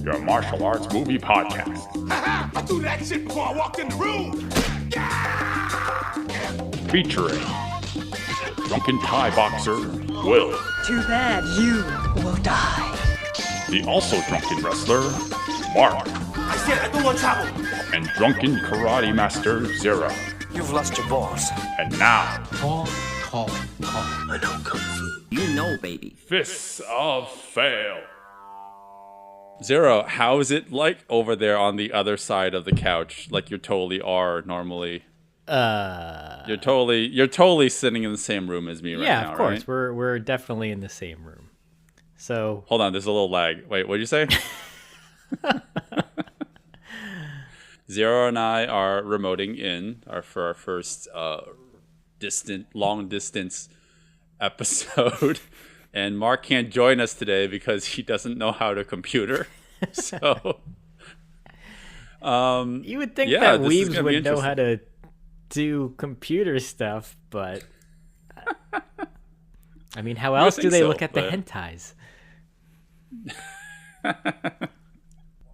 your martial arts movie podcast. I threw that shit before I walked in the room. Featuring drunken Thai boxer Will. Too bad you will die. The also drunken wrestler Mark. I said I don't want trouble. And drunken karate master Zero. You've lost your balls. And now, Call. I know Kung Fu. You know, baby. Fists of Fail. Zero, how is it like over there on the other side of the couch? Like you totally are normally. You're totally sitting in the same room as me right now, Yeah, of course. right? We're definitely in the same room. So Hold on, there's a little lag. Wait, what'd you say? Zero and I are remoting in for our first long distance episode. And Mark can't join us today because he doesn't know how to computer. So you would think yeah, that this is weebs gonna be would know how interesting. to do computer stuff, but I mean, how else do think they so, look at the but- hentais?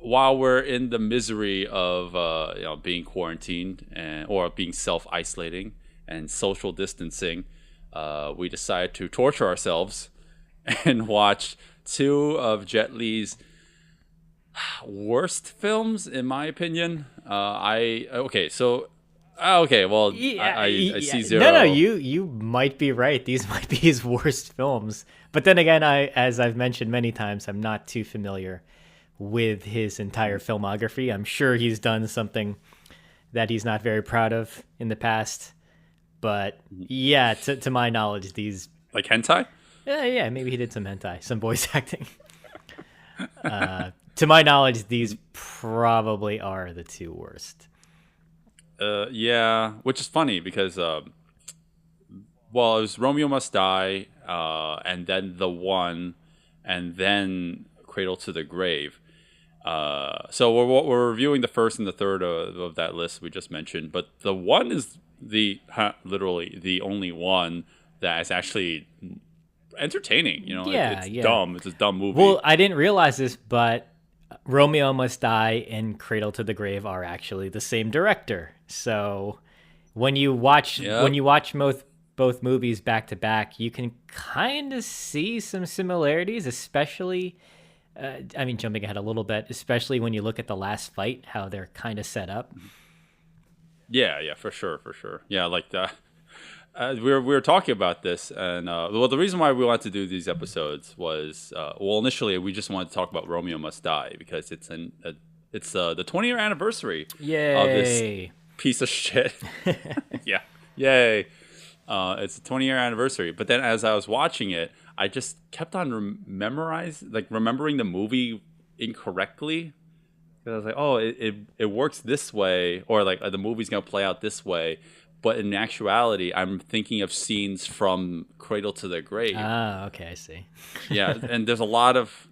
While we're in the misery of being quarantined or being self-isolating and social distancing, we decided to torture ourselves and watch two of Jet Li's worst films, in my opinion. I see Zero. No, you might be right. These might be his worst films. But then again, as I've mentioned many times, I'm not too familiar with his entire filmography. I'm sure he's done something that he's not very proud of in the past. But yeah, to my knowledge, these... Like hentai? Yeah, maybe he did some hentai, some voice acting. To my knowledge, these probably are the two worst. Yeah, which is funny because, it was Romeo Must Die, and then The One, and then Cradle to the Grave. So we're reviewing the first and the third of that list we just mentioned, but The One is literally the only one that is actually entertaining. It's dumb. It's a dumb movie. Well, I didn't realize this, but Romeo Must Die and Cradle to the Grave are actually the same director. So when you watch both movies back to back, you can kind of see some similarities, especially jumping ahead a little bit, especially when you look at the last fight, how they're kind of set up. Yeah, for sure. Yeah, like that. We were talking about this, and the reason why we wanted to do these episodes was, initially we just wanted to talk about Romeo Must Die because it's the 20-year anniversary of this piece of shit. Yeah, yay! It's the 20-year anniversary. But then as I was watching it, I just kept on remembering the movie incorrectly. Because I was like, oh, it works this way, or like the movie's gonna play out this way. But in actuality, I'm thinking of scenes from Cradle to the Grave. Ah, okay, I see. Yeah, and there's a lot of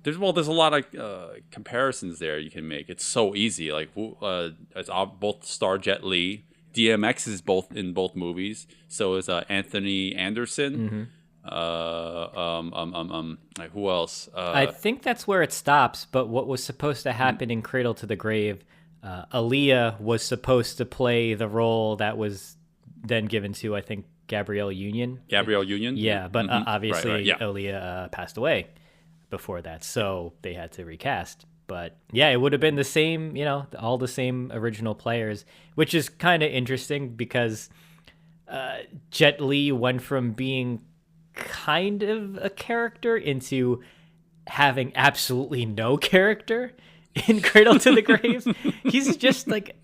comparisons there you can make. It's so easy. Like it's both star Jet Li. DMX is in both movies. So is Anthony Anderson. Mm-hmm. Who else? I think that's where it stops. But what was supposed to happen in Cradle to the Grave, Aaliyah was supposed to play the role that was then given to, I think, Gabrielle Union. Yeah, but obviously Right, yeah. Aaliyah passed away before that, so they had to recast. But yeah, it would have been the same, all the same original players, which is kind of interesting because Jet Li went from being kind of a character into having absolutely no character in Cradle to the Grave. He's just like...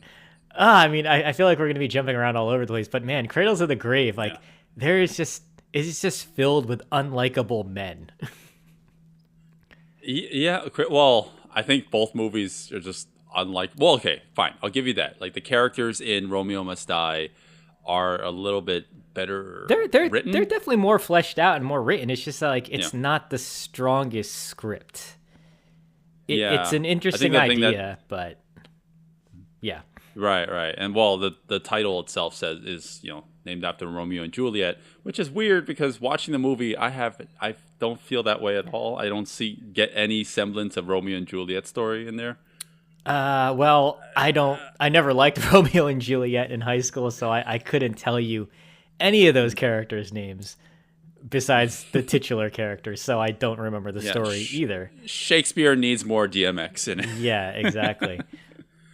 I feel like we're going to be jumping around all over the place, but man, Cradle to the Grave, it's just filled with unlikable men. Yeah, well, I think both movies are just well, okay, fine, I'll give you that. Like the characters in Romeo Must Die are a little bit better written. They're definitely more fleshed out and more written. It's just like it's not the strongest script. It's an interesting idea, but yeah. Right. And the title itself is named after Romeo and Juliet, which is weird because watching the movie, I don't feel that way at all. I don't get any semblance of Romeo and Juliet story in there. Well, I never liked Romeo and Juliet in high school, so I couldn't tell you any of those characters' names besides the titular characters, so I don't remember the story either. Shakespeare needs more DMX in it. Yeah, exactly.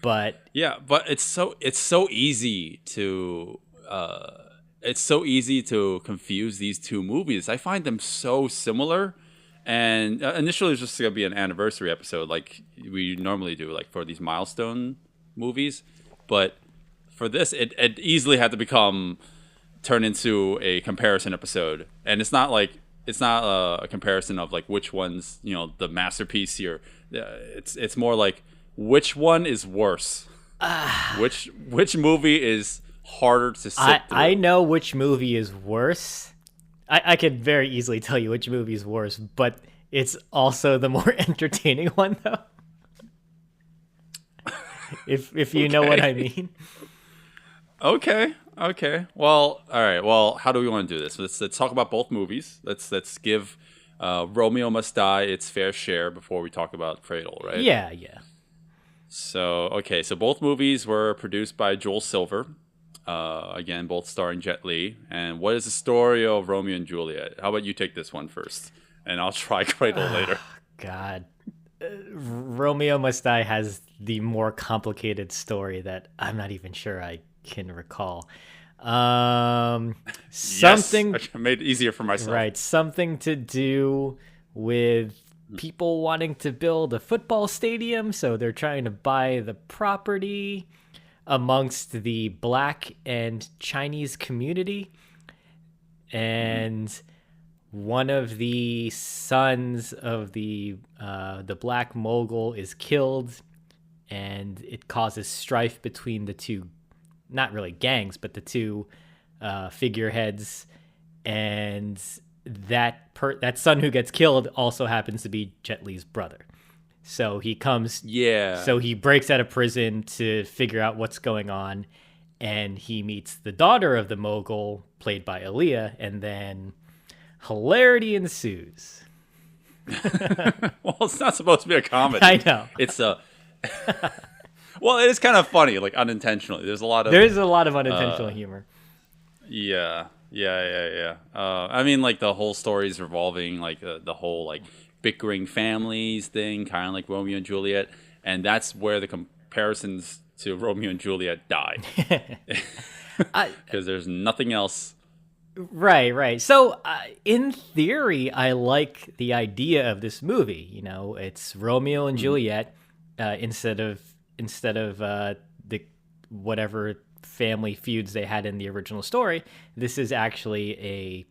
But it's so easy to confuse these two movies. I find them so similar. And initially, it was just going to be an anniversary episode like we normally do, like for these milestone movies. But for this, it easily had to turn into a comparison episode. And it's not a comparison of like which one's, the masterpiece here. It's more like which one is worse. Which movie is harder to sit through. I know which movie is worse. I could very easily tell you which movie is worse, but it's also the more entertaining one, though. If you know what I mean. Okay. Well, all right. Well, how do we want to do this? Let's talk about both movies. Let's give Romeo Must Die its fair share before we talk about Cradle, right? Yeah. So both movies were produced by Joel Silver. Again, both starring Jet Li. And what is the story of Romeo and Juliet? How about you take this one first, and I'll try Cradle later. God, Romeo Must Die has the more complicated story that I'm not even sure I can recall. Something yes, I made it easier for myself. Right, something to do with people wanting to build a football stadium, so they're trying to buy the property amongst the Black and Chinese community, and one of the sons of the Black mogul is killed, and it causes strife between the two, not really gangs, but the two figureheads, and that son who gets killed also happens to be Jet Li's brother. So he comes. Yeah. So he breaks out of prison to figure out what's going on, and he meets the daughter of the mogul, played by Aaliyah, and then hilarity ensues. Well, it's not supposed to be a comedy. I know. It's a. Well, it is kind of funny, like unintentionally. There's a lot of unintentional humor. Yeah. I mean, like the whole story is revolving like the whole like bickering families thing, kind of like Romeo and Juliet, and that's where the comparisons to Romeo and Juliet die, because there's nothing else. Right. So, in theory, I like the idea of this movie. It's Romeo and Juliet instead of the whatever family feuds they had in the original story. This is actually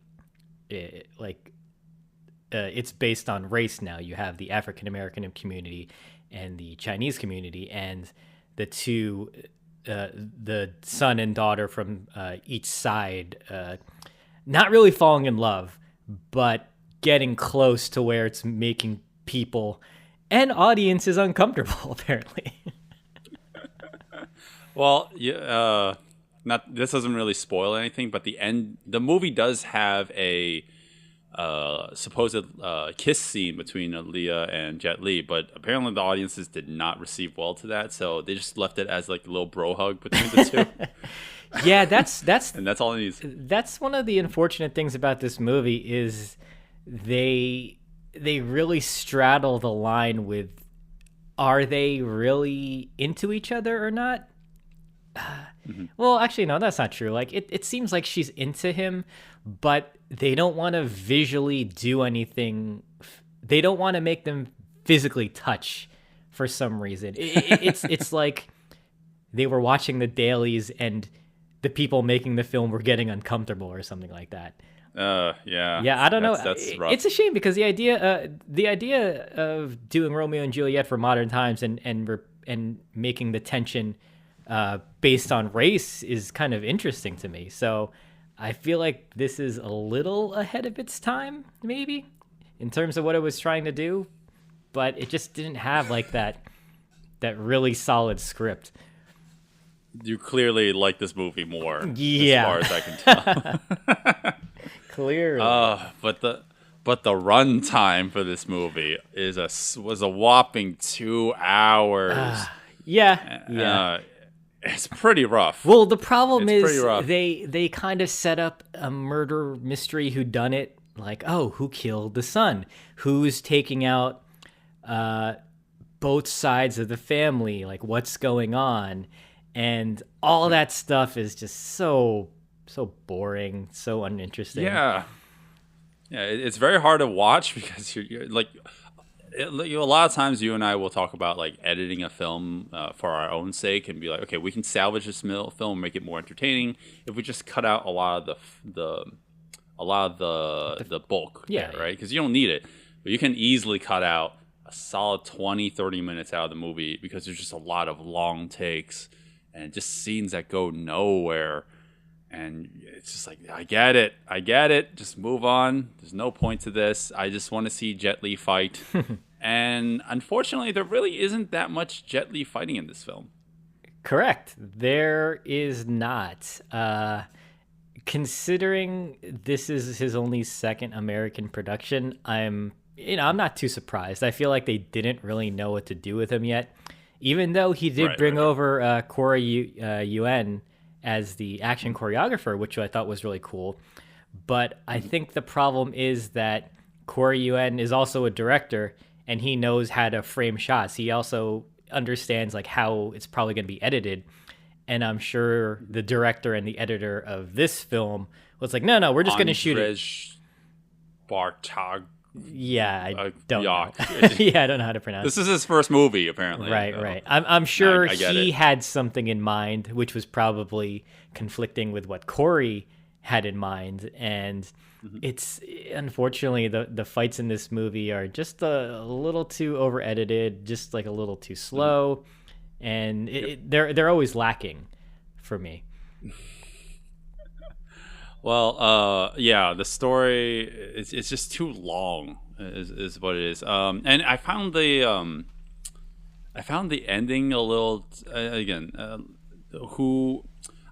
it's based on race now. You have the African American community and the Chinese community, and the two, the son and daughter from each side, not really falling in love, but getting close to where it's making people and audiences uncomfortable, apparently. Well, yeah, this doesn't really spoil anything, but the movie does have a supposed kiss scene between Aaliyah and Jet Li, but apparently the audiences did not receive well to that, so they just left it as like a little bro hug between the two. Yeah, that's and that's all it needs. That's one of the unfortunate things about this movie is they really straddle the line with, are they really into each other or not? Well, actually, no, that's not true. Like, it seems like she's into him, but they don't want to visually do anything. They don't want to make them physically touch for some reason. It's like they were watching the dailies and the people making the film were getting uncomfortable or something like that. Yeah. I don't know. That's rough. It's a shame because the idea of doing Romeo and Juliet for modern times and making the tension based on race is kind of interesting to me. So I feel like this is a little ahead of its time, maybe, in terms of what it was trying to do, but it just didn't have like that really solid script. you clearly like this movie more. Yeah. As far as I can tell. Clearly. But the runtime for this movie was a whopping 2 hours. Yeah. It's pretty rough. Well, the problem It's pretty is rough. they kind of set up a murder mystery whodunit, like, oh, who killed the son? Who's taking out both sides of the family? Like, what's going on? And all that stuff is just so boring, so uninteresting. Yeah, it's very hard to watch because you're like, a lot of times you and I will talk about like editing a film for our own sake and be like, okay, we can salvage this film, make it more entertaining if we just cut out a lot of the bulk, Yeah, there, right? Because you don't need it, but you can easily cut out a solid 20-30 minutes out of the movie because there's just a lot of long takes and just scenes that go nowhere. And it's just like, I get it. Just move on. There's no point to this. I just want to see Jet Li fight. And unfortunately, there really isn't that much Jet Li fighting in this film. Correct. There is not. Considering this is his only second American production, I'm not too surprised. I feel like they didn't really know what to do with him yet. Even though he did bring over Corey Yuen as the action choreographer, which I thought was really cool. But I think the problem is that Corey Yuen is also a director, and he knows how to frame shots. He also understands like how it's probably going to be edited. And I'm sure the director and the editor of this film was like, no, we're just going to shoot it. Bartog. Yeah, I don't know. Yacht. Yeah, I don't know how to pronounce it. This is his first movie, apparently. Right. I'm sure I get he it. had something in mind, which was probably conflicting with what Corey had in mind. And it's unfortunately the fights in this movie are just a little too over edited, just like a little too slow, and they're always lacking for me. Well, the story it's just too long is what it is. And I found the ending a little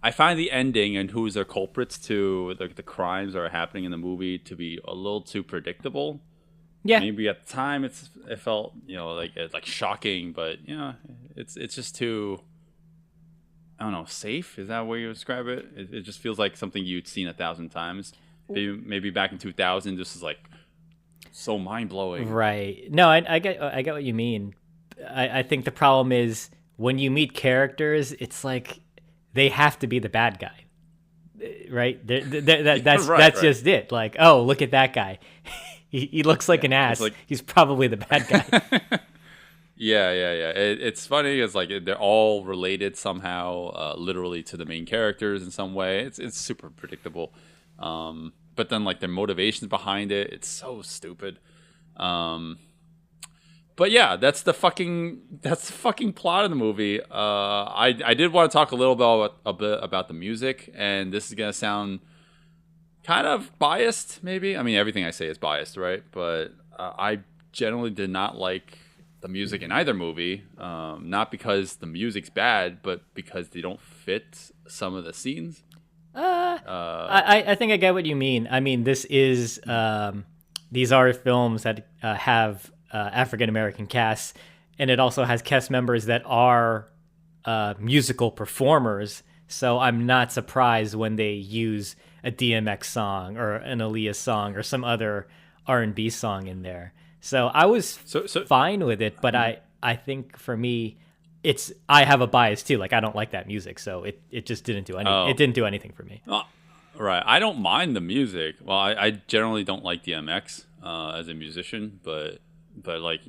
I find the ending and who's their culprits to the crimes that are happening in the movie to be a little too predictable. Yeah, maybe at the time it felt like shocking, but it's just too, I don't know, safe? Is that way you describe it? It just feels like something you'd seen 1,000 times. Maybe back in 2000, this is like so mind blowing. Right. No, I get what you mean. I think the problem is when you meet characters, it's like they have to be the bad guy, right? That's just it. Like, oh, look at that guy. he looks like an ass. Like, he's probably the bad guy. Yeah. It's funny because like they're all related somehow, literally to the main characters in some way. It's super predictable, but then like their motivations behind it, it's so stupid. But yeah, that's the fucking plot of the movie. I did want to talk a little bit about the music, and this is gonna sound kind of biased, maybe. I mean, everything I say is biased, right? But I generally did not like the music in either movie, not because the music's bad, but because they don't fit some of the scenes. I think I get what you mean. I mean, this is these are films that have African American casts, and it also has cast members that are musical performers. So I'm not surprised when they use a DMX song or an Aaliyah song or some other R&B song in there. So I was fine with it, but I think for me, I have a bias too. Like I don't like that music, so it just didn't do anything. It didn't do anything for me. Right. I don't mind the music. Well, I generally don't like DMX as a musician, but like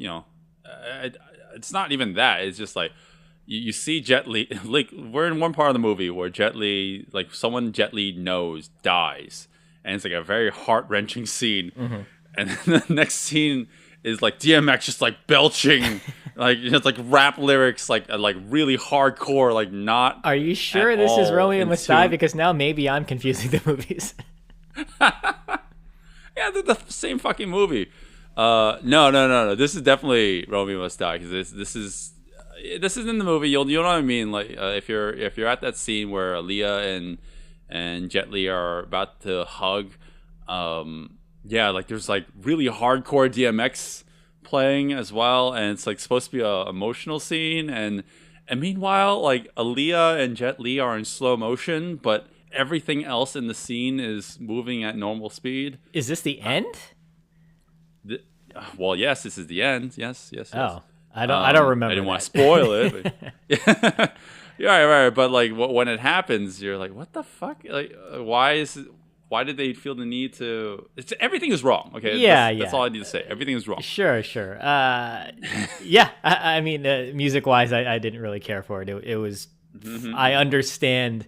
it's not even that. It's just like you see Jet Li. Like we're in one part of the movie where Jet Li, like someone Jet Li knows, dies, and it's like a very heart wrenching scene. Mm-hmm. And then the next scene is like DMX just like belching, like it's like rap lyrics, like really hardcore, like not. Are you sure this is Romeo Must Die? Because now maybe I'm confusing the movies. Yeah, they're the same fucking movie. No. This is definitely Romeo Must Die because this is, this is in the movie. You know what I mean? Like if you're at that scene where Aaliyah and Jet Li are about to hug, yeah, like there's like really hardcore DMX playing as well, and it's like supposed to be a emotional scene, and meanwhile like Aaliyah and Jet Li are in slow motion, but everything else in the scene is moving at normal speed. Is this the end? Well, yes, this is the end. Yes. Oh, I don't remember. I didn't want to that. spoil it. But yeah, right. But like when it happens, you're like, what the fuck? Like, why did they feel the need to? Everything is wrong. Okay. That's all I need to say. Everything is wrong. Sure. Yeah. I mean, music wise, I didn't really care for it. It was. I understand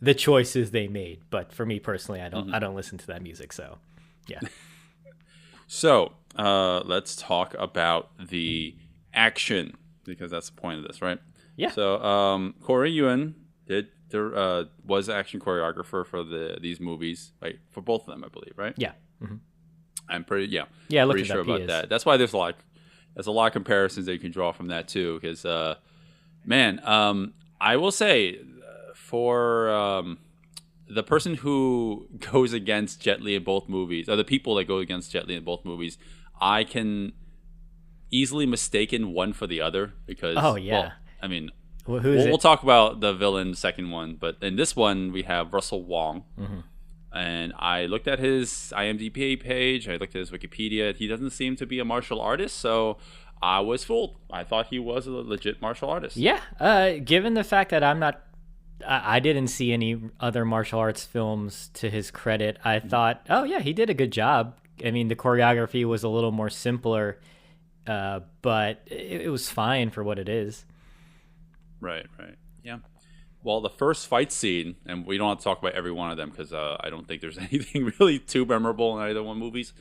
the choices they made, but for me personally, I don't listen to that music. So, yeah. So let's talk about the action, because that's the point of this, right? Yeah. So Corey Yuen was action choreographer for these movies, right? For both of them, I believe, right? Yeah. I'm pretty I looked pretty it sure up. about that. That's why there's a lot of comparisons that you can draw from that too. Because I will say for the person who goes against Jet Li in both movies, or the people that go against Jet Li in both movies, I can easily mistaken one for the other because. Oh yeah. Well, I mean, we'll talk about the villain second one, but in this one we have Russell Wong, and I looked at his IMDb page. I looked at his Wikipedia. He doesn't seem to be a martial artist, so I was fooled. I thought he was a legit martial artist. Yeah. Given the fact that I didn't see any other martial arts films to his credit, I thought, oh yeah, he did a good job. I mean, the choreography was a little more simpler, but it was fine for what it is. Right. Yeah. Well, the first fight scene, and we don't have to talk about every one of them because I don't think there's anything really too memorable in either one movies.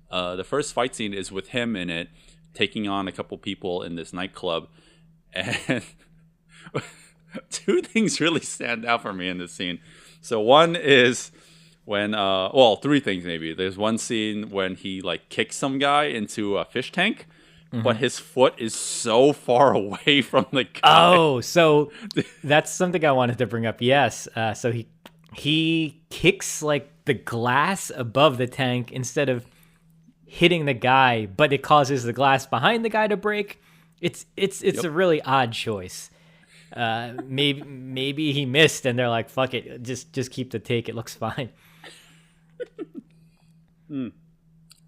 The first fight scene is with him in it, taking on a couple people in this nightclub, and two things really stand out for me in this scene. So one is when, three things maybe. There's one scene when he like kicks some guy into a fish tank, but his foot is so far away from the guy. Oh, so that's something I wanted to bring up. Yes. So he kicks like the glass above the tank instead of hitting the guy, but it causes the glass behind the guy to break. It's a really odd choice. Maybe he missed and they're like, fuck it, just keep the take, it looks fine. Do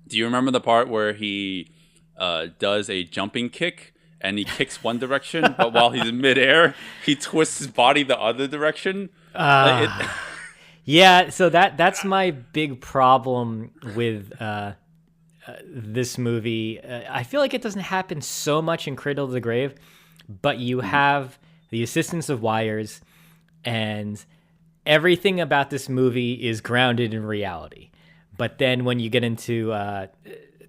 you remember the part where he does a jumping kick and he kicks one direction, but while he's in midair, he twists his body the other direction? Yeah, so that's my big problem with this movie. I feel like it doesn't happen so much in Cradle of the Grave, but you have the assistance of wires, and everything about this movie is grounded in reality. But then when you get to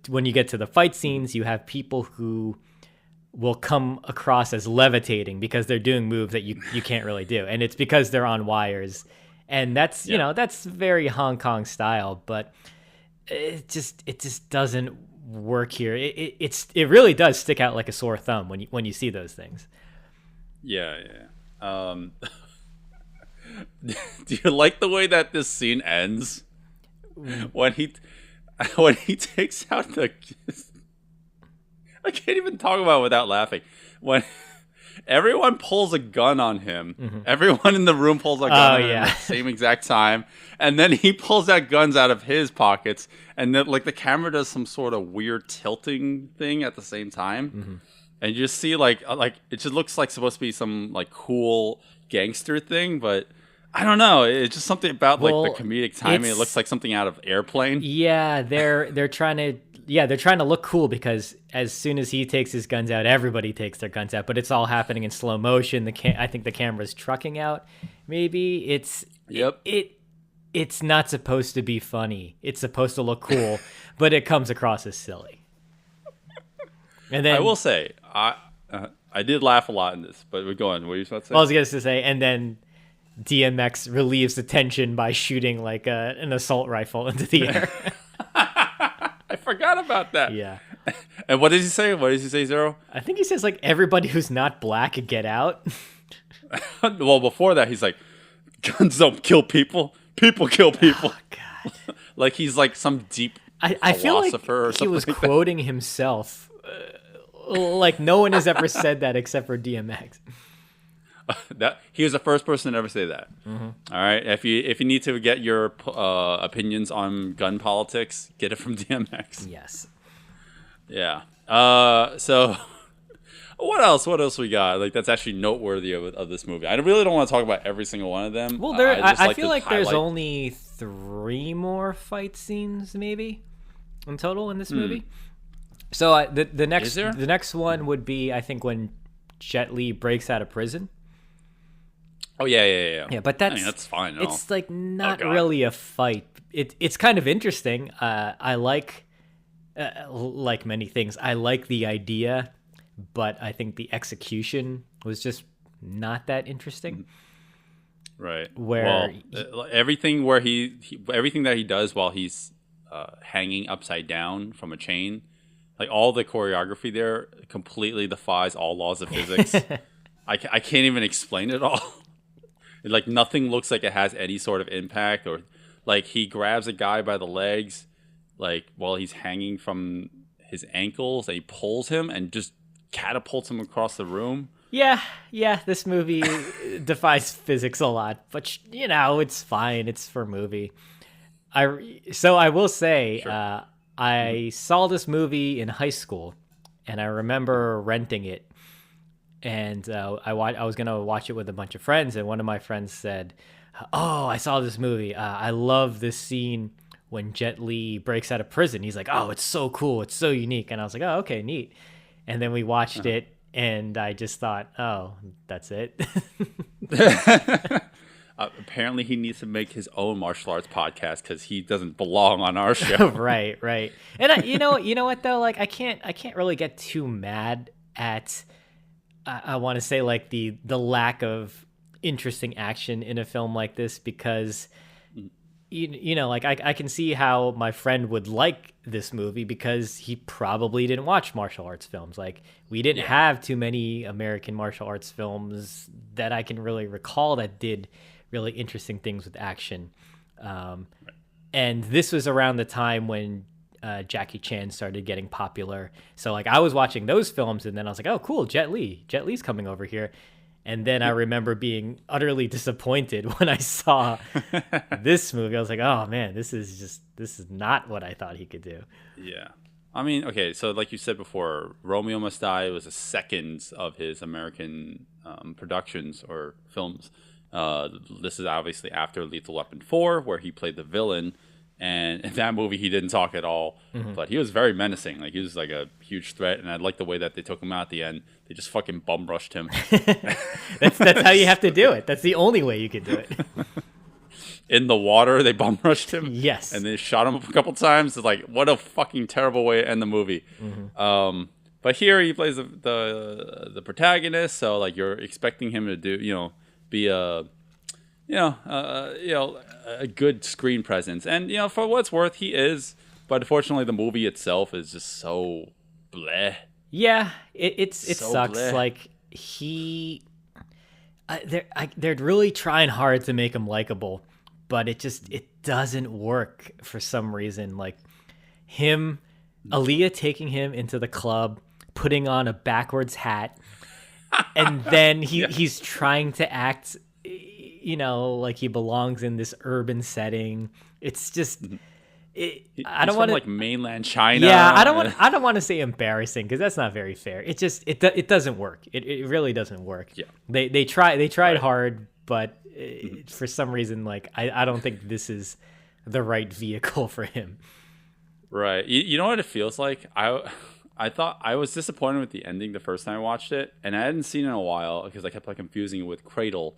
the fight scenes, you have people who will come across as levitating because they're doing moves that you can't really do, and it's because they're on wires, and that's that's very Hong Kong style, but it just doesn't work here. It really does stick out like a sore thumb when you see those things. Yeah. Do you like the way that this scene ends? When he takes out the... I can't even talk about it without laughing. When everyone pulls a gun on him, everyone in the room pulls a gun on him at the same exact time, and then he pulls out guns out of his pockets, and then like the camera does some sort of weird tilting thing at the same time. And you just see like it just looks like supposed to be some like cool gangster thing, but I don't know. It's just something about like the comedic timing. It looks like something out of Airplane. Yeah, they're trying to look cool because as soon as he takes his guns out, everybody takes their guns out. But it's all happening in slow motion. I think the camera's trucking out. Maybe it's it's not supposed to be funny. It's supposed to look cool, but it comes across as silly. And then I will say, I did laugh a lot in this, but we're going. What are you supposed to say? I was going to say, and then DMX relieves the tension by shooting like an assault rifle into the air. I forgot about that. Yeah. And what did he say? What did he say, Zero? I think he says like everybody who's not black get out. Well, before that, he's like, guns don't kill people. People kill people. Oh, God. Like he's like some deep I feel like philosopher or he something was like quoting himself. Like no one has ever said that except for DMX. that. He was the first person to ever say that. Mm-hmm. All right. If you need to get your opinions on gun politics, get it from DMX. Yes. Yeah. So what else we got? Like that's actually noteworthy of this movie. I really don't want to talk about every single one of them. Well, I feel like there's only 3 more fight scenes maybe in total in this movie. So the next one would be I think when Jet Li breaks out of prison. Oh yeah. Yeah, but that's fine. It's like not really a fight. It's kind of interesting. I like many things. I like the idea, but I think the execution was just not that interesting. Right. Everything everything that he does while he's hanging upside down from a chain, like all the choreography there completely defies all laws of physics. I can't even explain it all. Like nothing looks like it has any sort of impact, or like he grabs a guy by the legs, like while he's hanging from his ankles, and he pulls him and just catapults him across the room. Yeah, this movie defies physics a lot, but it's fine. It's for movie. I will say, sure. I saw this movie in high school, and I remember renting it, and I was gonna watch it with a bunch of friends, and one of my friends said, "Oh, I saw this movie. I love this scene when Jet Li breaks out of prison." He's like, "Oh, it's so cool. It's so unique," and I was like, "Oh, okay, neat." And then we watched it. And I just thought, oh, that's it. Apparently, he needs to make his own martial arts podcast because he doesn't belong on our show. Right. And you know what though? Like, I can't really get too mad at. I want to say like the lack of interesting action in a film like this because. Like I can see how my friend would like this movie because he probably didn't watch martial arts films. Like we didn't have too many American martial arts films that I can really recall that did really interesting things with action. And this was around the time when Jackie Chan started getting popular. So like I was watching those films and then I was like, oh, cool, Jet Li's coming over here. And then I remember being utterly disappointed when I saw this movie. I was like, oh man, this is not what I thought he could do. Yeah. I mean, okay, so like you said before, Romeo Must Die was a second of his American productions or films. This is obviously after Lethal Weapon 4, where he played the villain. And in that movie, he didn't talk at all, but he was very menacing. Like he was like a huge threat, and I liked the way that they took him out at the end. They just fucking bum rushed him. That's how you have to do it. That's the only way you could do it. In the water, they bum rushed him. Yes, and they shot him up a couple times. It's like what a fucking terrible way to end the movie. But here he plays the protagonist, so like you're expecting him to be a good screen presence, and for what it's worth, he is. But unfortunately, the movie itself is just so bleh. Yeah, it sucks. Bleh. Like they're really trying hard to make him likable, but it doesn't work for some reason. Like Aaliyah taking him into the club, putting on a backwards hat, and then he's trying to act. Like he belongs in this urban setting. It's just, I don't want to like mainland China. Yeah, I don't want to say embarrassing because that's not very fair. It just it doesn't work. It really doesn't work. Yeah, they tried hard, but for some reason, like I don't think this is the right vehicle for him. Right. You know what it feels like? I thought I was disappointed with the ending the first time I watched it, and I hadn't seen it in a while because I kept like confusing it with Cradle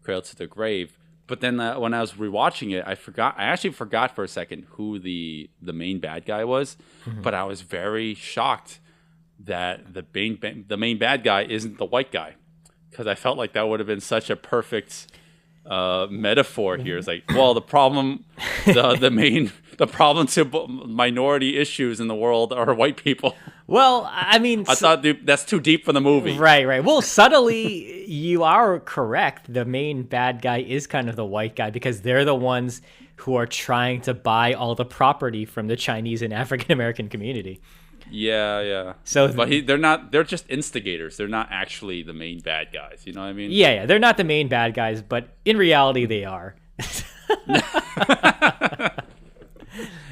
to the Grave. But then when I was rewatching it, I actually forgot for a second who the main bad guy was. But I was very shocked that the main bad guy isn't the white guy, because I felt like that would have been such a perfect metaphor here. It's like, well, the problem to minority issues in the world are white people. Well, I mean, I thought that's too deep for the movie. Right. Well, subtly, you are correct. The main bad guy is kind of the white guy because they're the ones who are trying to buy all the property from the Chinese and African American community. Yeah. So, but they're not. They're just instigators. They're not actually the main bad guys. You know what I mean? Yeah. They're not the main bad guys, but in reality, they are.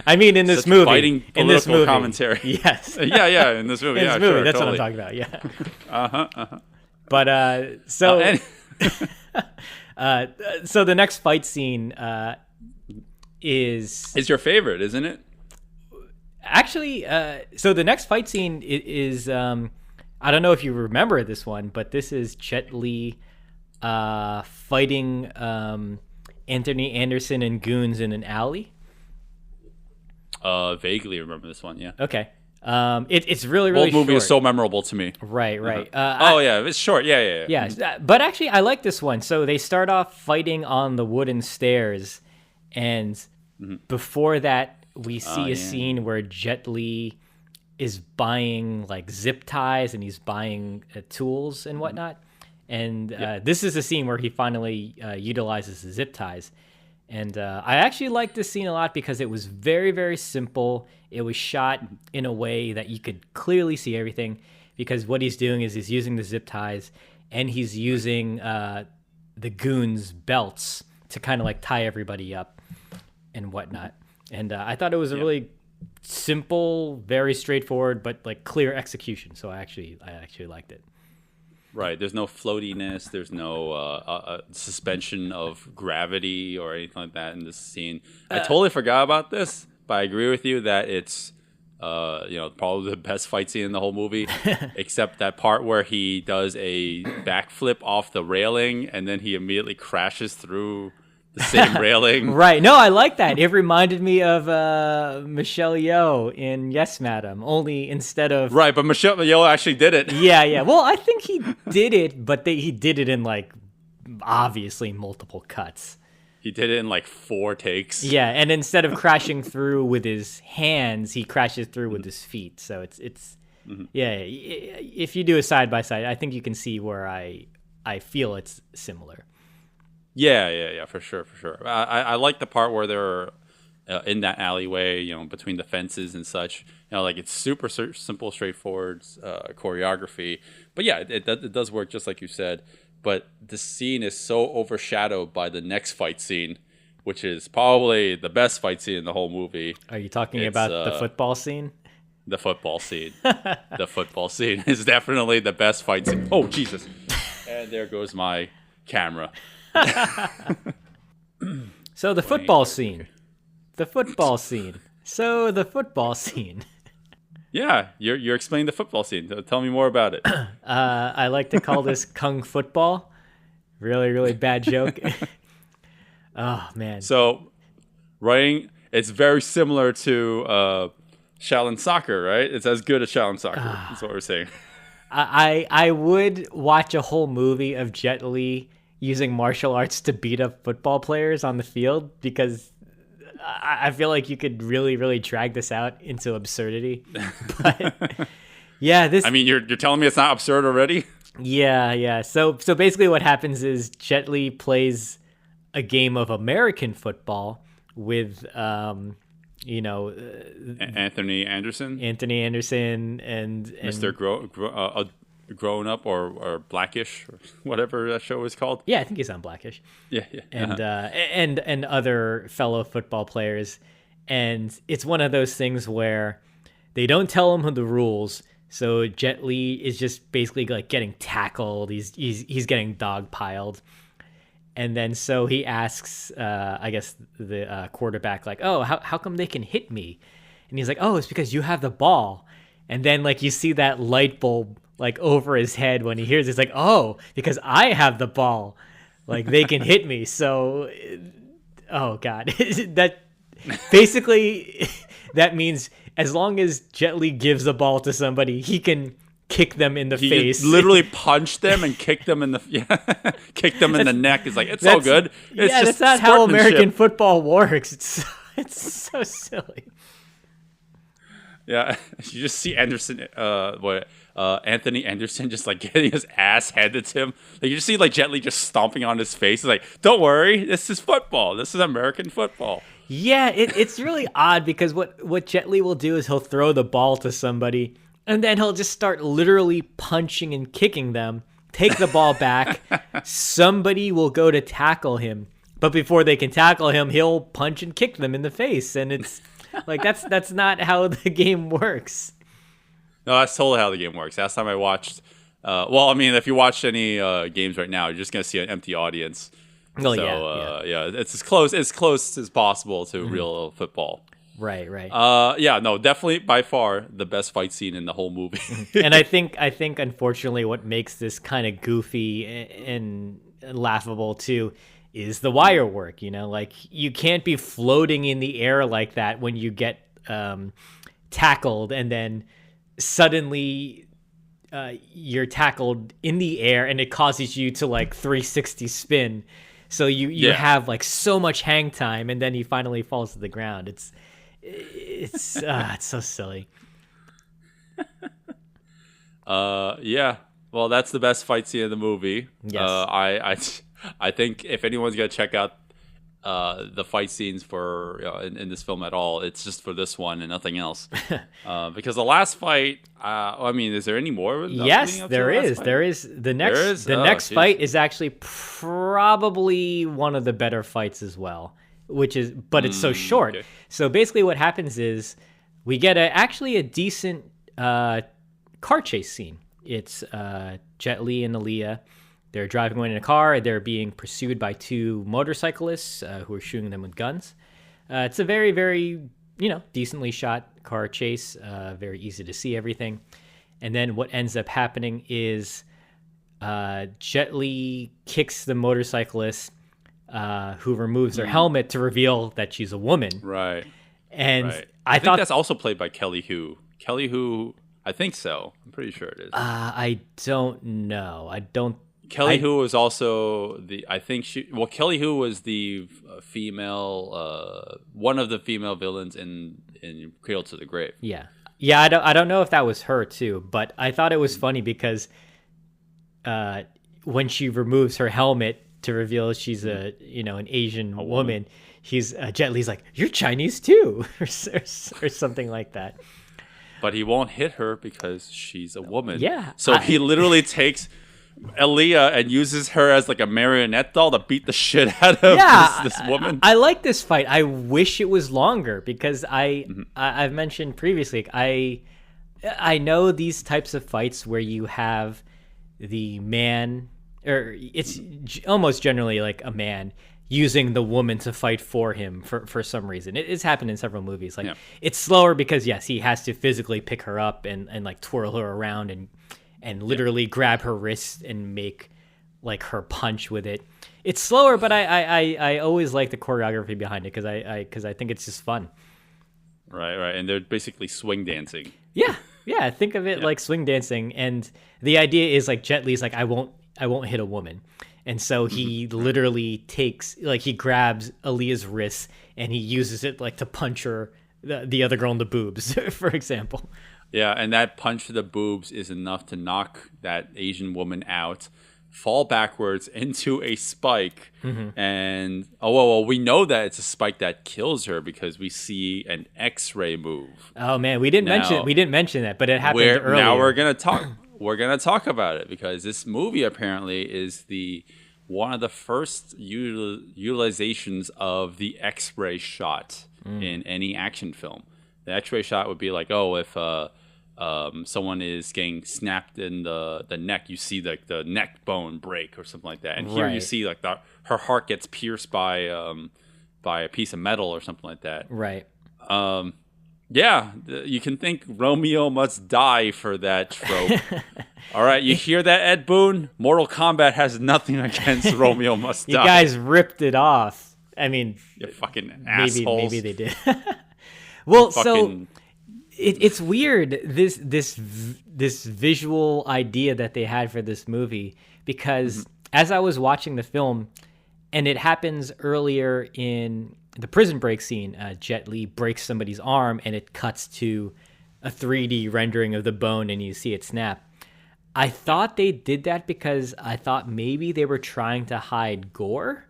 I mean, in this Such movie, biting in this political movie, commentary. Yes. yeah, in this movie. In Yeah, this movie, sure, that's totally. what I'm talking about. Yeah. But so the next fight scene is your favorite, isn't it? actually so the next fight scene is I don't know if you remember this one, but this is Jet Li fighting Anthony Anderson and goons in an alley. Vaguely remember this one. Yeah. Okay. It's really The whole movie short. is so memorable to me. Right. Yeah, it's short. Yeah. Yeah, but actually, I like this one. So they start off fighting on the wooden stairs, and before that, we see a scene where Jet Li is buying like zip ties and he's buying tools and whatnot. And this is a scene where he finally utilizes the zip ties. And I actually like this scene a lot because it was very, very simple. It was shot in a way that you could clearly see everything, because what he's doing is he's using the zip ties and he's using the goons' belts to kind of like tie everybody up and whatnot. And I thought it was a really simple, very straightforward, but like clear execution. So I actually liked it. Right. There's no floatiness. There's no suspension of gravity or anything like that in this scene. I totally forgot about this, but I agree with you that it's probably the best fight scene in the whole movie, except that part where he does a backflip off the railing and then he immediately crashes through the same railing. Right. No, I like that. It reminded me of Michelle Yeoh in Yes, Madam, only instead of... Right, but Michelle Yeoh actually did it. Yeah. Well, I think he did it, but he did it in, like, obviously multiple cuts. He did it in, like, 4 takes. Yeah, and instead of crashing through with his hands, he crashes through with his feet. So it's yeah, if you do a side-by-side, I think you can see where I feel it's similar. Yeah, for sure. I like the part where they're in that alleyway, between the fences and such. Like it's super simple, straightforward choreography. But yeah, it does work just like you said. But the scene is so overshadowed by the next fight scene, which is probably the best fight scene in the whole movie. Are you talking about the football scene? The football scene. The football scene is definitely the best fight scene. Oh, Jesus. And there goes my camera. So the football scene. Yeah, you're explaining the football scene. So tell me more about it. I like to call this kung football. Really, really bad joke. Oh man. So, it's very similar to Shaolin soccer, right? It's as good as Shaolin soccer. That's what we're saying. I would watch a whole movie of Jet Li using martial arts to beat up football players on the field, because I feel like you could really, really drag this out into absurdity. But yeah, I mean, you're telling me it's not absurd already? Yeah. So basically what happens is Jet Li plays a game of American football with Anthony Anderson and Mr. Grown Up or Blackish, or whatever that show is called. Yeah, I think he's on Blackish. Yeah. And other fellow football players, and it's one of those things where they don't tell him the rules. So Jet Li is just basically like getting tackled. He's getting dogpiled, and then so he asks, I guess the quarterback, like, "Oh, how come they can hit me?" And he's like, "Oh, it's because you have the ball." And then like you see that light bulb like over his head when he hears it. It's like, oh, because I have the ball, like they can hit me. So, oh God, that basically that means as long as Jet Li gives the ball to somebody, he can kick them in the he face. literally punched them and kicked them in the kicked them in the neck. It's like it's all good. It's yeah, just that's not how American sportsmanship. football works. It's so silly. Yeah, you just see Anderson, Anthony Anderson, just like getting his ass handed to him. Like you just see like Jet Li just stomping on his face. It's like, don't worry, this is football. This is American football. Yeah, it's really odd because what Jet Li will do is he'll throw the ball to somebody and then he'll just start literally punching and kicking them. Take the ball back. Somebody will go to tackle him, but before they can tackle him, he'll punch and kick them in the face, and it's. Like that's not how the game works. No, that's totally how the game works. Last time I watched, well, I mean, if you watch any games right now, you're just gonna see an empty audience. Oh So, yeah, it's as close as possible to real football. Right. Yeah, no, definitely by far the best fight scene in the whole movie. And I think unfortunately what makes this kind of goofy and laughable too is the wire work, like you can't be floating in the air like that when you get tackled and then suddenly you're tackled in the air and it causes you to like 360 spin. So you have like so much hang time and then he finally falls to the ground. It's so silly. Yeah. Well, that's the best fight scene in the movie. Yes. I think if anyone's gonna check out the fight scenes for in this film at all, it's just for this one and nothing else. Because the last fight, I mean, is there any more? Yes, there is. There is the next. The next fight is actually probably one of the better fights as well. But it's so short. Okay. So basically, what happens is we get actually a decent car chase scene. It's Jet Li and Aaliyah. They're driving away in a car. They're being pursued by two motorcyclists who are shooting them with guns. It's a very, very, decently shot car chase. Very easy to see everything. And then what ends up happening is Jet Li kicks the motorcyclist who removes her helmet to reveal that she's a woman. Right. And right. I think thought that's also played by Kelly Hu. Kelly Hu, I think so. I'm pretty sure it is. I don't know. Kelly Hu was also Kelly Hu was the female, one of the female villains in Cradle to the Grave. Yeah. I don't know if that was her too, but I thought it was funny because when she removes her helmet to reveal she's an Asian woman, Jet Li's like, "You're Chinese too," or something like that. But he won't hit her because she's a woman. Yeah. So he literally takes Aaliyah and uses her as like a marionette doll to beat the shit out of this woman. I like this fight. I wish it was longer because I've mentioned previously, I know these types of fights where you have the man, or it's almost generally like a man using the woman to fight for him for some reason. It's happened in several movies. Like it's slower because yes, he has to physically pick her up and like twirl her around and literally grab her wrist and make like her punch with it. It's slower, but I always like the choreography behind it because I think it's just fun. Right, and they're basically swing dancing. Yeah. Think of it like swing dancing, and the idea is like Jet Li's like I won't hit a woman, and so he literally takes he grabs Aaliyah's wrist and he uses it like to punch her the other girl in the boobs, for example. Yeah, and that punch to the boobs is enough to knock that Asian woman out, fall backwards into a spike, and we know that it's a spike that kills her because we see an X-ray move. Oh man, we didn't mention that, but it happened earlier. Now we're gonna talk about it because this movie apparently is one of the first utilizations of the X-ray shot in any action film. The X-ray shot would be like, if someone is getting snapped in the neck, you see like the neck bone break or something like that, and here you see like her heart gets pierced by a piece of metal or something like that. Right. You can think Romeo must die for that trope. All right, you hear that, Ed Boon? Mortal Kombat has nothing against Romeo must die. You guys ripped it off. I mean, you fucking assholes. Maybe they did. Well, so it's weird, this visual idea that they had for this movie, because as I was watching the film, and it happens earlier in the prison break scene, Jet Li breaks somebody's arm and it cuts to a 3D rendering of the bone and you see it snap. I thought they did that because I thought maybe they were trying to hide gore.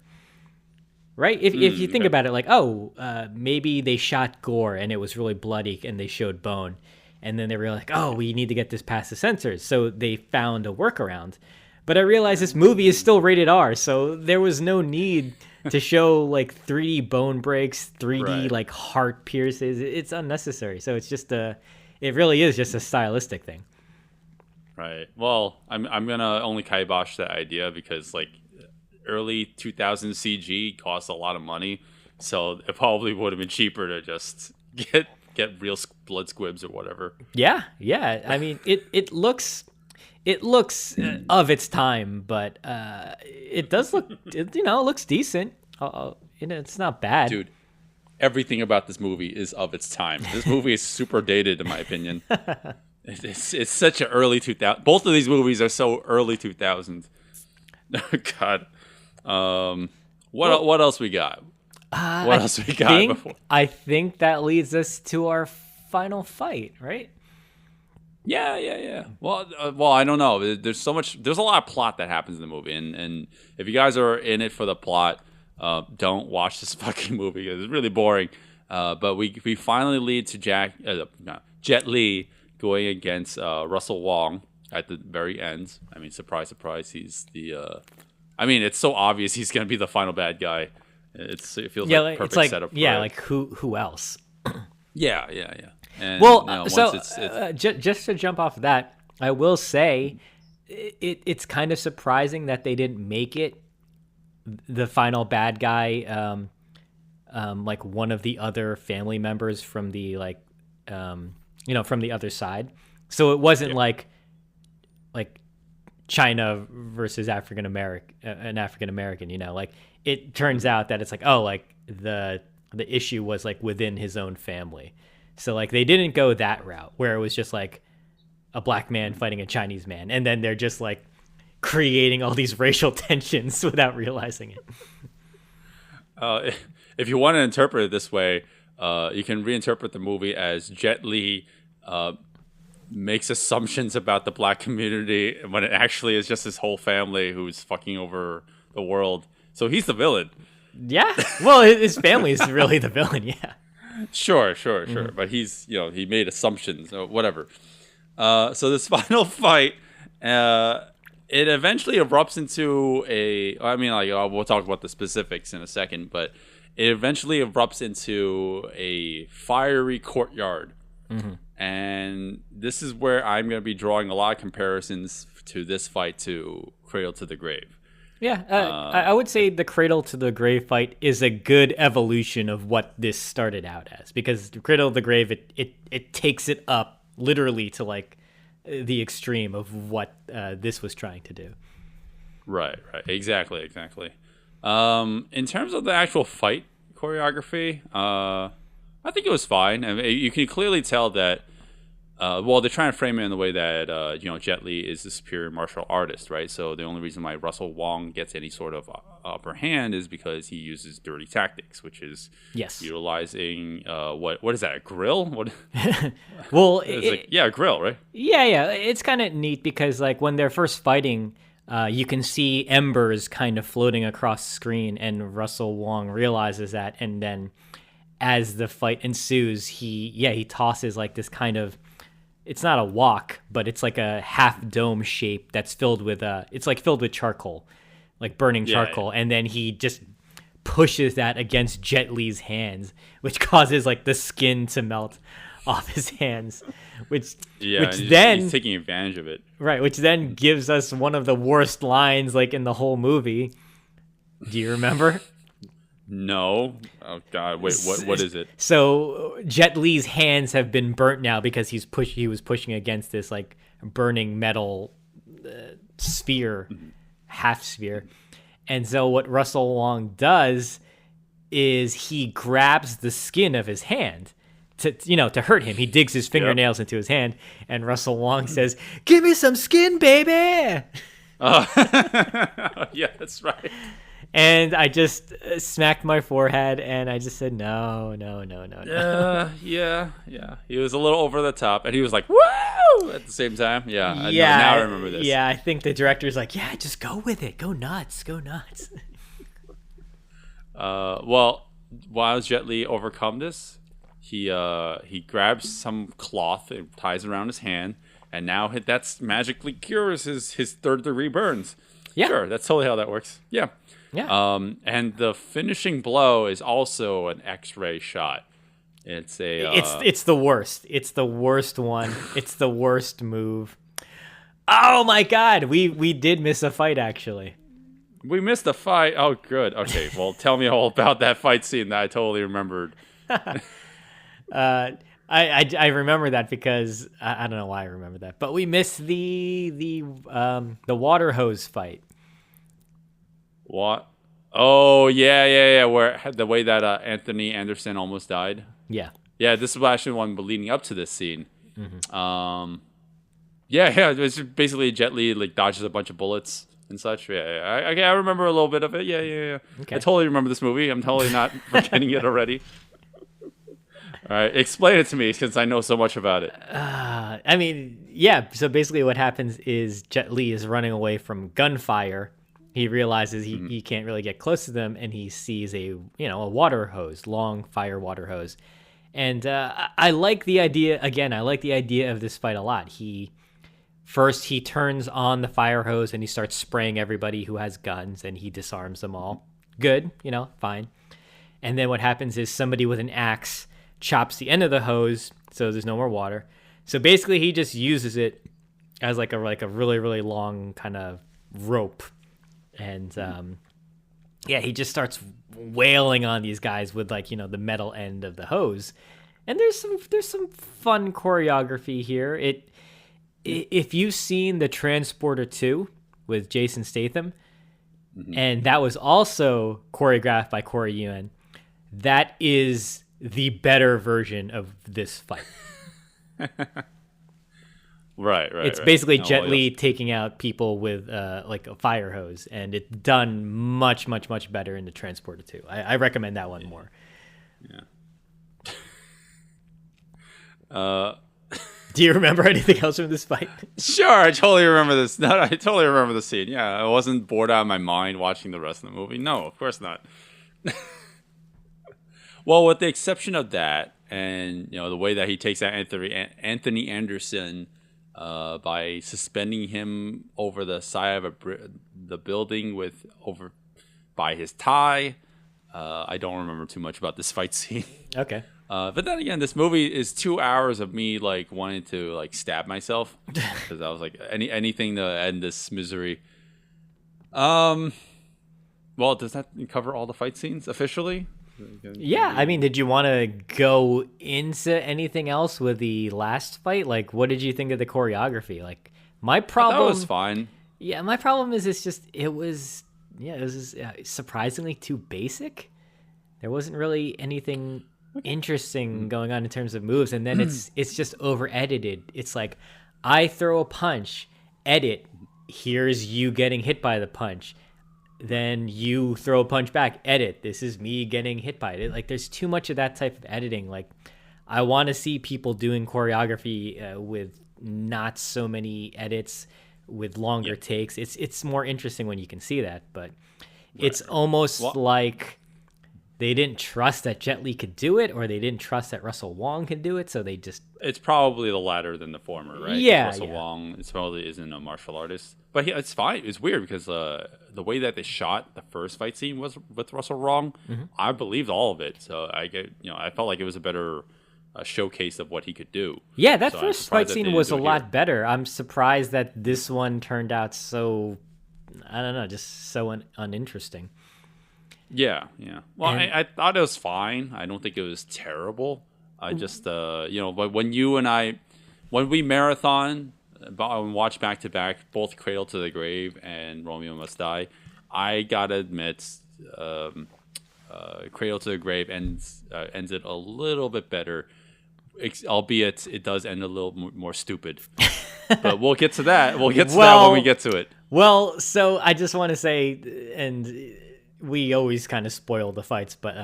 Right? If you think about it, like, maybe they shot gore and it was really bloody and they showed bone. And then they were like, we need to get this past the censors. So they found a workaround. But I realized this movie is still rated R, so there was no need to show like 3D bone breaks, 3D like heart pierces. It's unnecessary. So it's just it really is just a stylistic thing. Right. Well, I'm gonna only kibosh that idea because like early 2000 CG costs a lot of money, so it probably would have been cheaper to just get real blood squibs or whatever. Yeah. I mean, it looks of its time, but it does look, it looks decent. It's not bad. Dude, everything about this movie is of its time. This movie is super dated, in my opinion. It's such an early 2000. Both of these movies are so early 2000s. God. What else we got? I think that leads us to our final fight, right? Yeah. Well, I don't know. There's a lot of plot that happens in the movie, and if you guys are in it for the plot, don't watch this fucking movie. It's really boring. But we finally lead to Jet Li going against Russell Wong at the very end. I mean, surprise, surprise, he's the. I mean, it's so obvious he's gonna be the final bad guy. It feels like perfect setup. Like who else? Yeah. And, just to jump off of that, I will say it's kind of surprising that they didn't make it the final bad guy, like one of the other family members from the from the other side. So it wasn't like China versus an African American. Like it turns out that it's like the issue was like within his own family. So like they didn't go that route where it was just like a black man fighting a Chinese man, and then they're just like creating all these racial tensions without realizing it. If you want to interpret it this way, you can reinterpret the movie as Jet Li makes assumptions about the black community when it actually is just his whole family who's fucking over the world. So he's the villain. Yeah. Well, his family is really the villain. Yeah. Sure. But he's, he made assumptions or whatever. So this final fight, it eventually erupts into we'll talk about the specifics in a second, but it eventually erupts into a fiery courtyard. Mm-hmm. And this is where I'm going to be drawing a lot of comparisons to this fight to Cradle to the Grave. Yeah, I would say the Cradle to the Grave fight is a good evolution of what this started out as, because the Cradle to the Grave, it takes it up literally to like the extreme of what this was trying to do. Right, exactly. In terms of the actual fight choreography, I think it was fine. I mean, you can clearly tell that. They're trying to frame it in the way that Jet Li is the superior martial artist, right? So the only reason why Russell Wong gets any sort of upper hand is because he uses dirty tactics, which is utilizing what is that, a grill? What? Well, a grill, right? Yeah. It's kind of neat because like when they're first fighting, you can see embers kind of floating across the screen, and Russell Wong realizes that, and then as the fight ensues, he tosses like this kind of. It's not a wok, but it's like a half dome shape that's filled with charcoal, like burning charcoal. Yeah. And then he just pushes that against Jet Li's hands, which causes like the skin to melt off his hands, which then he's taking advantage of it. Right. Which then gives us one of the worst lines like in the whole movie. Do you remember? No. Oh God! Wait, what is it? So Jet Li's hands have been burnt now because he was pushing against this like burning metal sphere, half sphere, and so what Russell Wong does is he grabs the skin of his hand, to hurt him. He digs his fingernails into his hand, and Russell Wong says, "Give me some skin, baby." Yeah, that's right. And I just smacked my forehead, and I just said, no. Yeah. He was a little over the top, and he was like, "Woo!" at the same time. Yeah. Now I remember this. Yeah, I think the director's like, yeah, just go with it. Go nuts. Well, while Jet Li overcome this, he grabs some cloth and ties around his hand, and now that's magically cures his third-degree burns. Yeah. Sure, that's totally how that works. Yeah. Yeah. And the finishing blow is also an X-ray shot. It's it's the worst. It's the worst one. It's the worst move. Oh my God, we did miss a fight actually. We missed a fight. Oh, good. Okay, well, tell me all about that fight scene that I totally remembered. I remember that because I don't know why I remember that, but we missed the water hose fight. What? Oh, yeah. Where the way that Anthony Anderson almost died. Yeah. Yeah, this is actually one leading up to this scene. Mm-hmm. Yeah. It's basically Jet Li like dodges a bunch of bullets and such. Yeah. I remember a little bit of it. Yeah. Okay. I totally remember this movie. I'm totally not forgetting it already. All right, explain it to me since I know so much about it. I mean, yeah. So basically, what happens is Jet Li is running away from gunfire. He realizes he can't really get close to them, and he sees a water hose, long fire water hose. And I like the idea. Again, I like the idea of this fight a lot. He turns on the fire hose and he starts spraying everybody who has guns, and he disarms them all. Good, fine. And then what happens is somebody with an axe chops the end of the hose, so there's no more water. So basically, he just uses it as like a really really long kind of rope. And he just starts wailing on these guys with the metal end of the hose. And there's some fun choreography here. If you've seen the Transporter 2 with Jason Statham, and that was also choreographed by Corey Yuen, that is the better version of this fight. Right. It's basically Jet Li taking out people with like a fire hose, and it's done much, much, much better in the Transporter 2. I recommend that one more. Yeah. Do you remember anything else from this fight? Sure, I totally remember this. No, I totally remember the scene. Yeah, I wasn't bored out of my mind watching the rest of the movie. No, of course not. Well, with the exception of that, and the way that he takes out Anthony Anderson. By suspending him over the side of the building by his tie. I don't remember too much about this fight scene. Okay. But then again, this movie is 2 hours of me wanting to stab myself because I was like anything to end this misery. Well, does that cover all the fight scenes officially? Yeah, I mean, did you want to go into anything else with the last fight? Like, what did you think of the choreography? Like, my problem... That was fine. Yeah, my problem is it was surprisingly too basic. There wasn't really anything interesting going on in terms of moves, and then it's just over-edited. It's like, I throw a punch, edit, here's you getting hit by the punch. Then you throw a punch back, edit, this is me getting hit by it. Like, there's too much of that type of editing. Like, I want to see people doing choreography with not so many edits, with longer takes. It's more interesting when you can see that, but it's almost like they didn't trust that Jet Li could do it, or they didn't trust that Russell Wong could do it, so they just... It's probably the latter than the former, right? Yeah, Russell Wong probably isn't a martial artist. But it's fine. It's weird because the way that they shot the first fight scene was with Russell Wong. I believed all of it, so I felt like it was a better showcase of what he could do. Yeah, that first fight scene was a lot better. I'm surprised that this one turned out so, I don't know, just so uninteresting. Yeah. Well, I thought it was fine. I don't think it was terrible. I just, but when we marathon and watch back to back both Cradle to the Grave and Romeo Must Die, I gotta admit, Cradle to the Grave ends it a little bit better albeit it does end a little more stupid. But we'll get to that. We'll get to that when we get to it. Well, so I just want to say, and we always kind of spoil the fights, but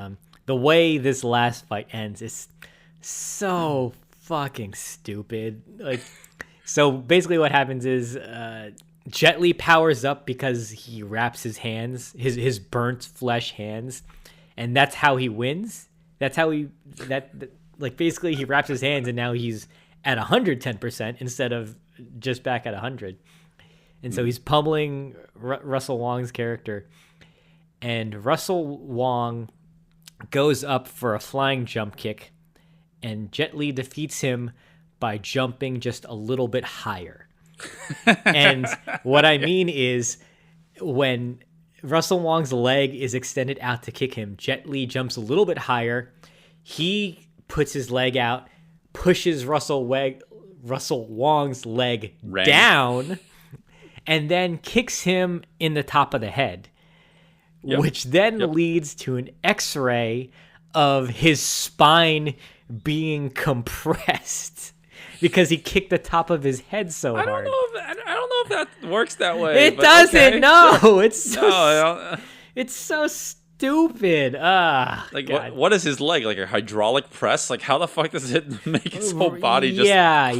the way this last fight ends is so fucking stupid. Like, so basically what happens is Jet Li powers up because he wraps his hands, his burnt flesh hands, and that's how he wins. That's how like basically he wraps his hands and now he's at 110% instead of just back at 100. And so he's pummeling Russell Wong's character, and Russell Wong goes up for a flying jump kick, and Jet Li defeats him by jumping just a little bit higher. And what I mean is, when Russell Wong's leg is extended out to kick him, Jet Li jumps a little bit higher. He puts his leg out, pushes Russell Wong's leg down, and then kicks him in the top of the head, which then leads to an X-ray of his spine being compressed because he kicked the top of his head so hard. I don't know if that works that way. It doesn't. Okay. No, it's so it's so stupid. Like God. what is his leg? Like a hydraulic press? Like how the fuck does it make his whole body just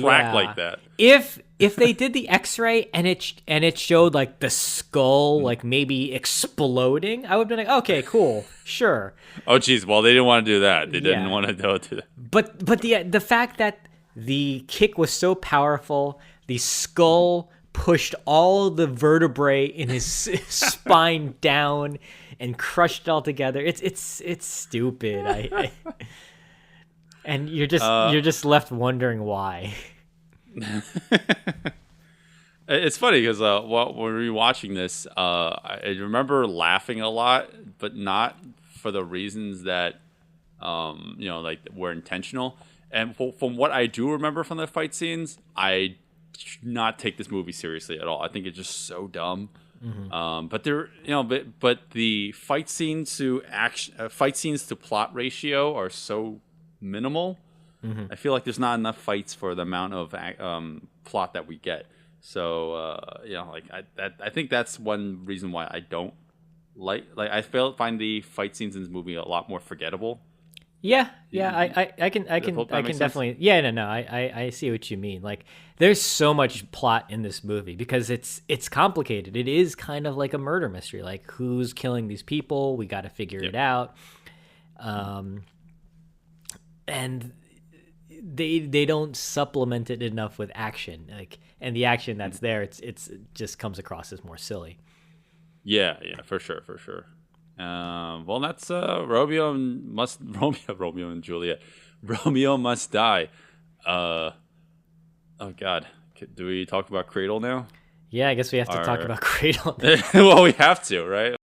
crack like that? If they did the X-ray and it showed like the skull like maybe exploding, I would be like, okay, cool, sure. Oh geez, well they didn't want to do that. They didn't want to do that. But the fact that the kick was so powerful, the skull pushed all the vertebrae in his spine down and crushed it all together. It's stupid. And you're just left wondering why. It's funny because when we were watching this, I remember laughing a lot, but not for the reasons that like were intentional. And from what I do remember from the fight scenes, I do not take this movie seriously at all. I think it's just so dumb. Mm-hmm. But there, but the fight scenes to plot ratio are so minimal. Mm-hmm. I feel like there's not enough fights for the amount of plot that we get. So I think that's one reason why I don't I find the fight scenes in this movie a lot more forgettable. Yeah, I can definitely. Yeah, no, I see what you mean. Like, there's so much plot in this movie because it's complicated. It is kind of like a murder mystery. Like, who's killing these people? We got to figure it out. And they don't supplement it enough with action. Like, and the action that's there, it just comes across as more silly. Yeah, for sure. Well, that's Romeo and Juliet. Romeo Must Die. Oh God, do we talk about Cradle now? Yeah, I guess we have to talk about Cradle. Well, we have to, right?